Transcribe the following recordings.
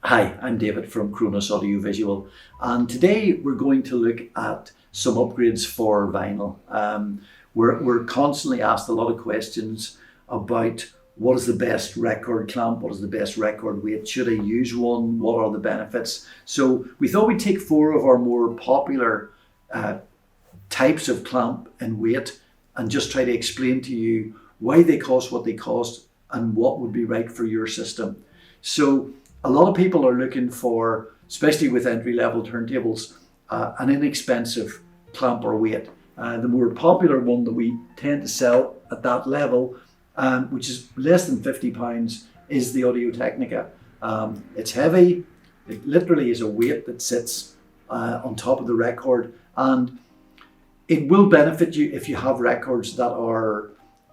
Hi, I'm David from Kronos Audiovisual, and today we're going to look at some upgrades for vinyl. We're constantly asked a lot of questions about what is the best record clamp, what is the best record weight, should I use one, what are the benefits? So we thought we'd take four of our more popular types of clamp and weight and just try to explain to you why they cost what they cost and what would be right for your system. So a lot of people are looking for, especially with entry-level turntables, an inexpensive clamp or weight. The more popular one that we tend to sell at that level, which is less than £50, is the Audio-Technica. It's heavy. It literally is a weight that sits on top of the record, and it will benefit you if you have records that are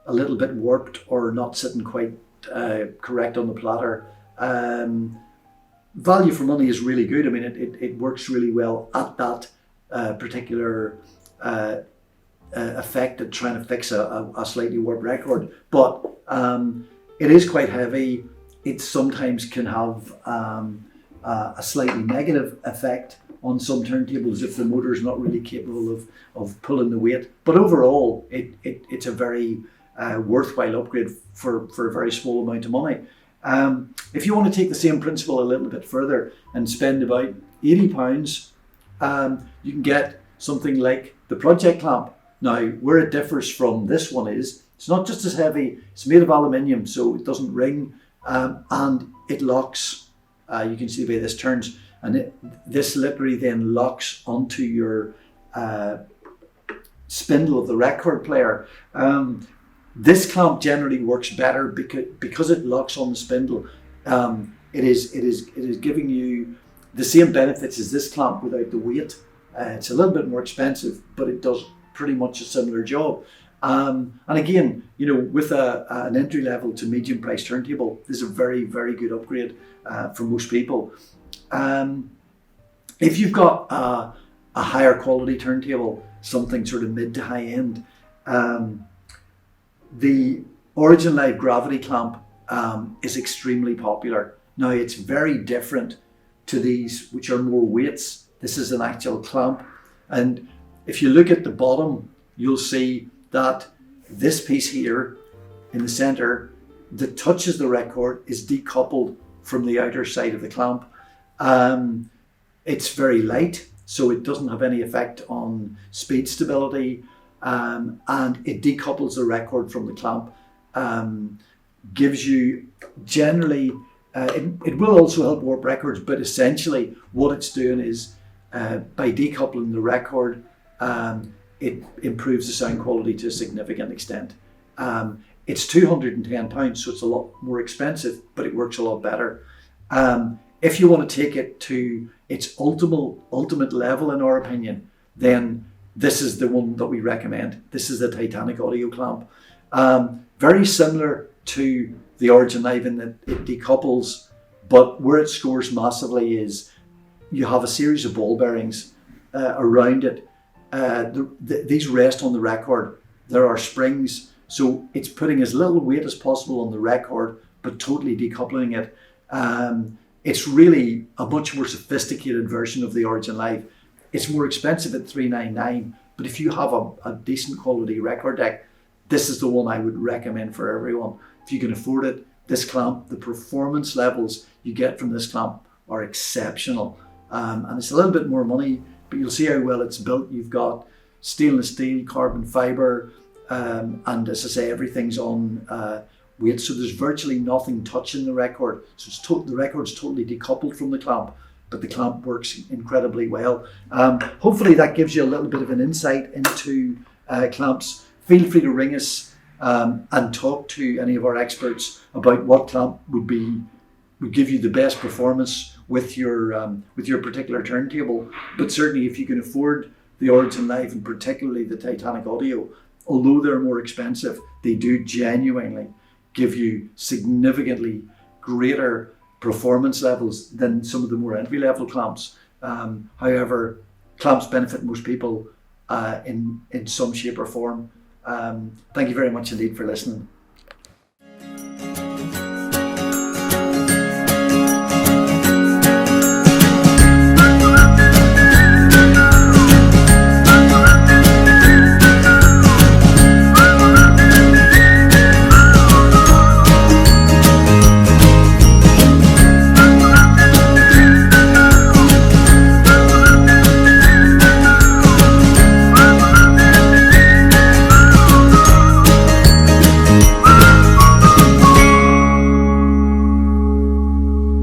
a little bit warped or not sitting quite correct on the platter. Value for money is really good. I mean, it works really well at that particular effect at trying to fix a slightly warped record. But it is quite heavy. It sometimes can have a slightly negative effect on some turntables if the motor is not really capable of pulling the weight. But overall, it's a very worthwhile upgrade for a very small amount of money. If you want to take the same principle a little bit further and spend about £80, you can get something like the pro-ject clamp. Now, where it differs from this one is, it's not just as heavy, it's made of aluminium, so it doesn't ring, and it locks. You can see the way this turns, and this literally then locks onto your spindle of the record player. This clamp generally works better because it locks on the spindle. It is giving you the same benefits as this clamp without the weight. It's a little bit more expensive, but it does pretty much a similar job. And again, with an entry level to medium price turntable, this is a very, very good upgrade for most people. If you've got a higher quality turntable, something sort of mid to high end, the Origin Live Gravity clamp is extremely popular. Now, it's very different to these, which are more weights. This is an actual clamp. And if you look at the bottom, you'll see that this piece here in the center that touches the record is decoupled from the outer side of the clamp. It's very light, so it doesn't have any effect on speed stability. And it decouples the record from the clamp, gives you generally, it will also help warp records, but essentially what it's doing is by decoupling the record, it improves the sound quality to a significant extent. It's £210, so it's a lot more expensive, but it works a lot better. If you want to take it to its ultimate level, in our opinion, then this is the one that we recommend. This is the Titanic audio clamp. Very similar to the Origin Live in that it decouples, but where it scores massively is you have a series of ball bearings around it. These rest on the record. There are springs, so it's putting as little weight as possible on the record, but totally decoupling it. It's really a much more sophisticated version of the Origin Live. It's more expensive at $399, but if you have a decent quality record deck, this is the one I would recommend for everyone. If you can afford it, this clamp, the performance levels you get from this clamp are exceptional. And it's a little bit more money, but you'll see how well it's built. You've got stainless steel, carbon fiber, and as I say, everything's on weight, so there's virtually nothing touching the record. So the record's totally decoupled from the clamp, but the clamp works incredibly well. Hopefully that gives you a little bit of an insight into clamps. Feel free to ring us and talk to any of our experts about what clamp would give you the best performance with your particular turntable. But certainly if you can afford the Origin Live and particularly the Titanic Audio, although they're more expensive, they do genuinely give you significantly greater performance levels than some of the more entry-level clamps. However, clamps benefit most people in some shape or form. Thank you very much indeed for listening.